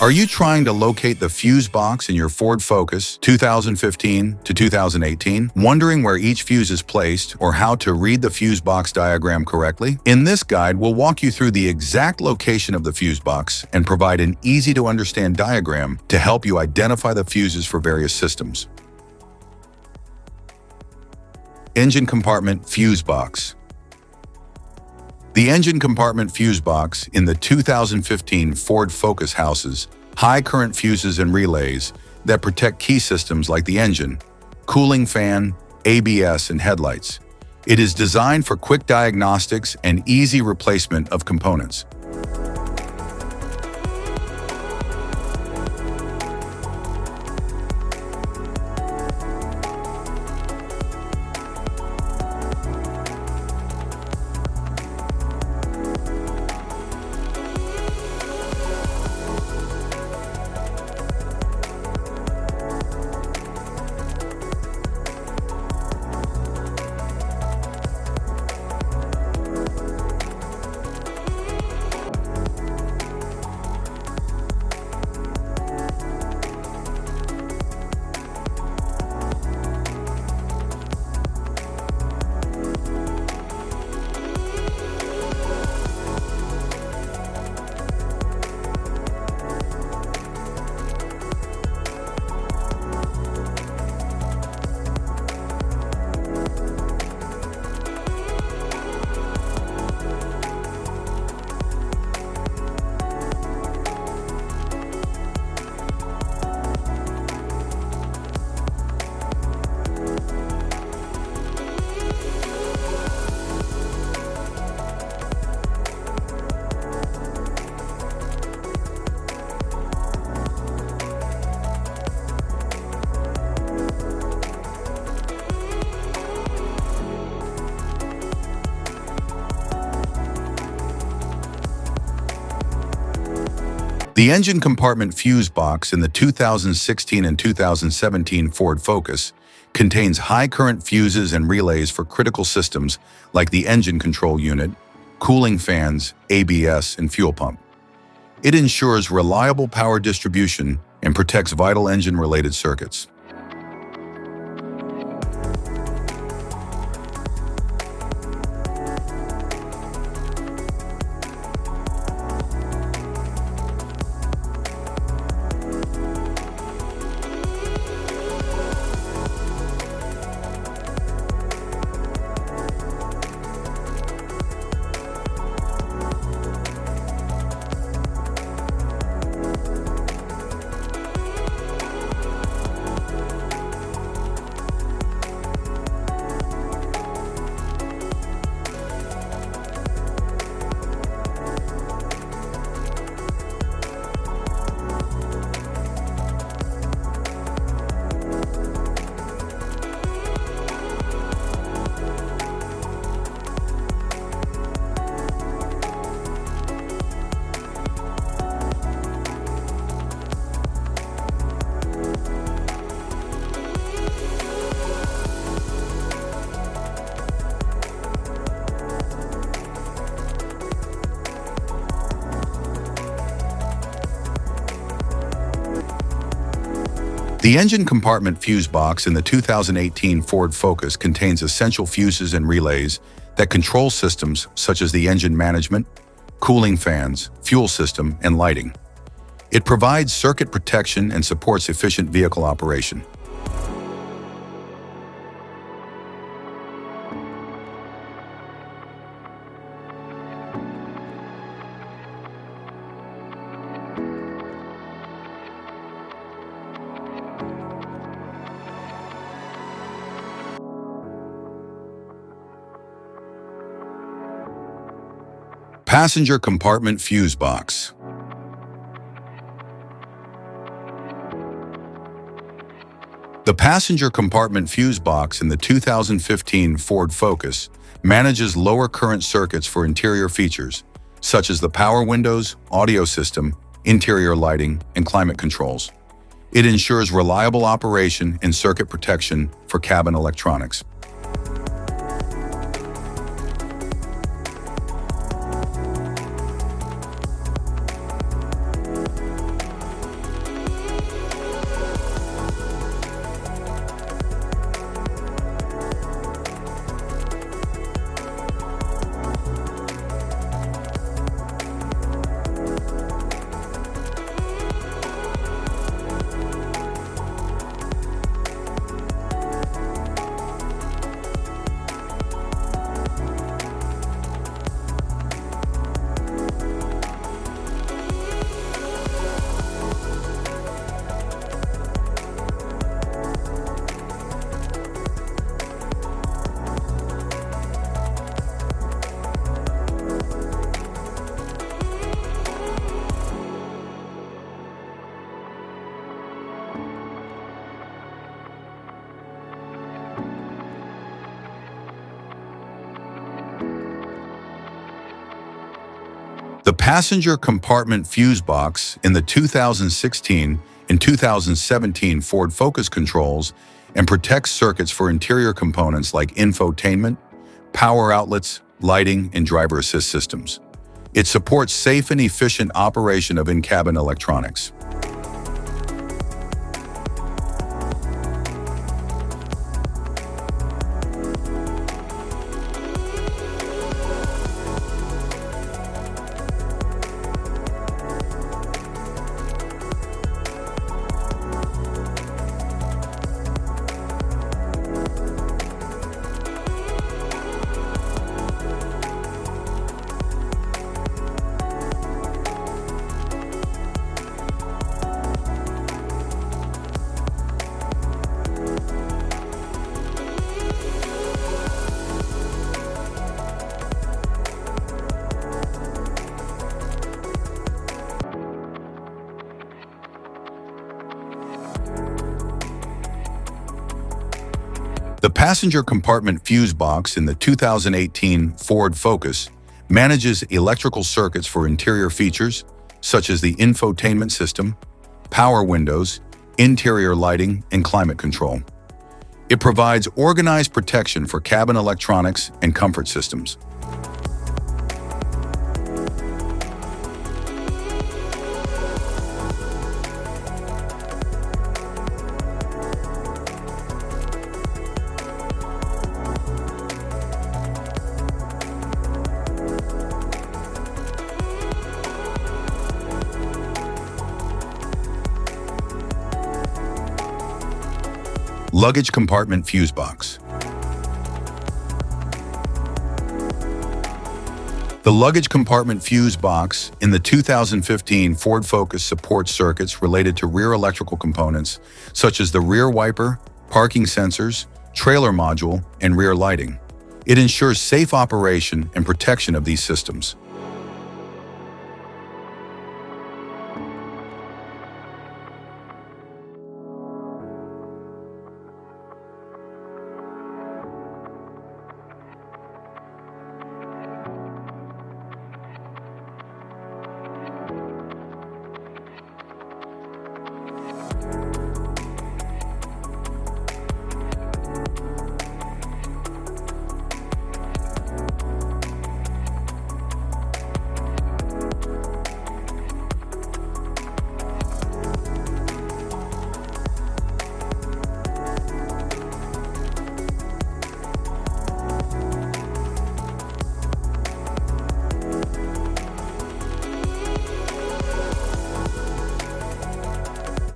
Are you trying to locate the fuse box in your Ford Focus 2015 to 2018, wondering where each fuse is placed or how to read the fuse box diagram correctly? In this guide, we'll walk you through the exact location of the fuse box and provide an easy-to-understand diagram to help you identify the fuses for various systems. Engine compartment fuse box. The engine compartment fuse box in the 2015 Ford Focus houses high current fuses and relays that protect key systems like the engine, cooling fan, ABS, and headlights. It is designed for quick diagnostics and easy replacement of components. The engine compartment fuse box in the 2016 and 2017 Ford Focus contains high current fuses and relays for critical systems like the engine control unit, cooling fans, ABS, and fuel pump. It ensures reliable power distribution and protects vital engine-related circuits. The engine compartment fuse box in the 2018 Ford Focus contains essential fuses and relays that control systems such as the engine management, cooling fans, fuel system, and lighting. It provides circuit protection and supports efficient vehicle operation. Passenger compartment fuse box. The passenger compartment fuse box in the 2015 Ford Focus manages lower current circuits for interior features, such as the power windows, audio system, interior lighting, and climate controls. It ensures reliable operation and circuit protection for cabin electronics. The passenger compartment fuse box in the 2016 and 2017 Ford Focus controls and protects circuits for interior components like infotainment, power outlets, lighting, and driver assist systems. It supports safe and efficient operation of in-cabin electronics. The passenger compartment fuse box in the 2018 Ford Focus manages electrical circuits for interior features, such as the infotainment system, power windows, interior lighting, and climate control. It provides organized protection for cabin electronics and comfort systems. Luggage compartment fuse box. The luggage compartment fuse box in the 2015 Ford Focus supports circuits related to rear electrical components, such as the rear wiper, parking sensors, trailer module, and rear lighting. It ensures safe operation and protection of these systems.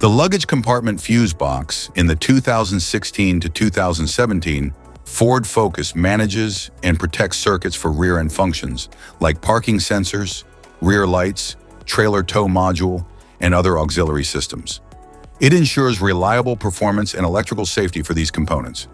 The luggage compartment fuse box in the 2016 to 2017 Ford Focus manages and protects circuits for rear-end functions like parking sensors, rear lights, trailer tow module, and other auxiliary systems. It ensures reliable performance and electrical safety for these components.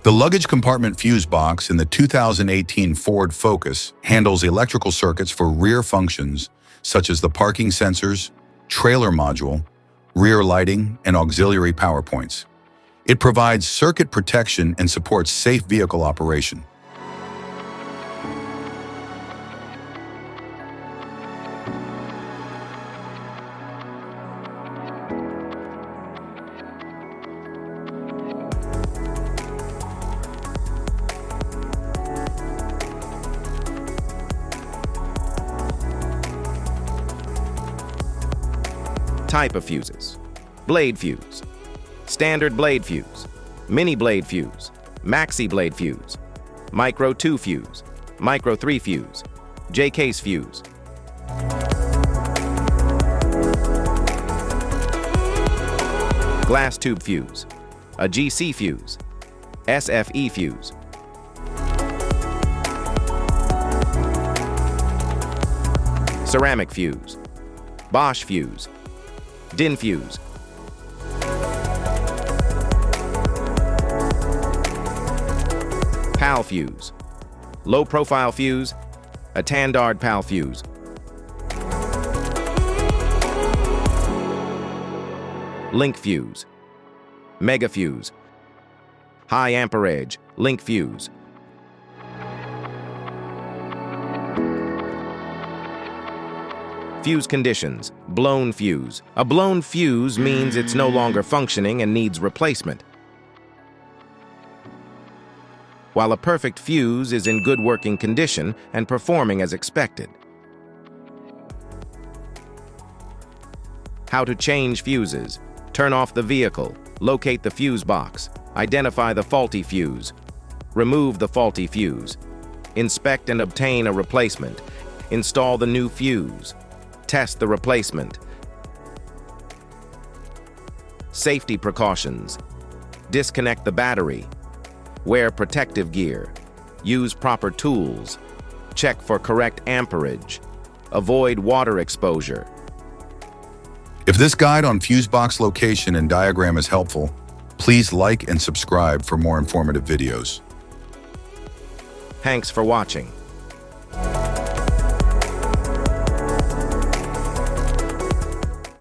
The luggage compartment fuse box in the 2018 Ford Focus handles electrical circuits for rear functions such as the parking sensors, trailer module, rear lighting, and auxiliary power points. It provides circuit protection and supports safe vehicle operation. Type of fuses: blade fuse, standard blade fuse, mini blade fuse, maxi blade fuse, micro 2 fuse, micro 3 fuse, J-case fuse. Glass tube fuse, a GC fuse, SFE fuse. Ceramic fuse, Bosch fuse, DIN fuse. PAL fuse, Low-profile fuse, a Tandard PAL fuse. Link fuse, mega fuse. High amperage, link fuse. Fuse conditions, blown fuse. A blown fuse means it's no longer functioning and needs replacement, while a perfect fuse is in good working condition and performing as expected. How to change fuses. Turn off the vehicle, locate the fuse box, identify the faulty fuse, remove the faulty fuse, inspect and obtain a replacement, install the new fuse, test the replacement. Safety precautions. Disconnect the battery, wear protective gear, use proper tools, check for correct amperage, avoid water exposure. If this guide on fuse box location and diagram is helpful, please like and subscribe for more informative videos. Thanks for watching.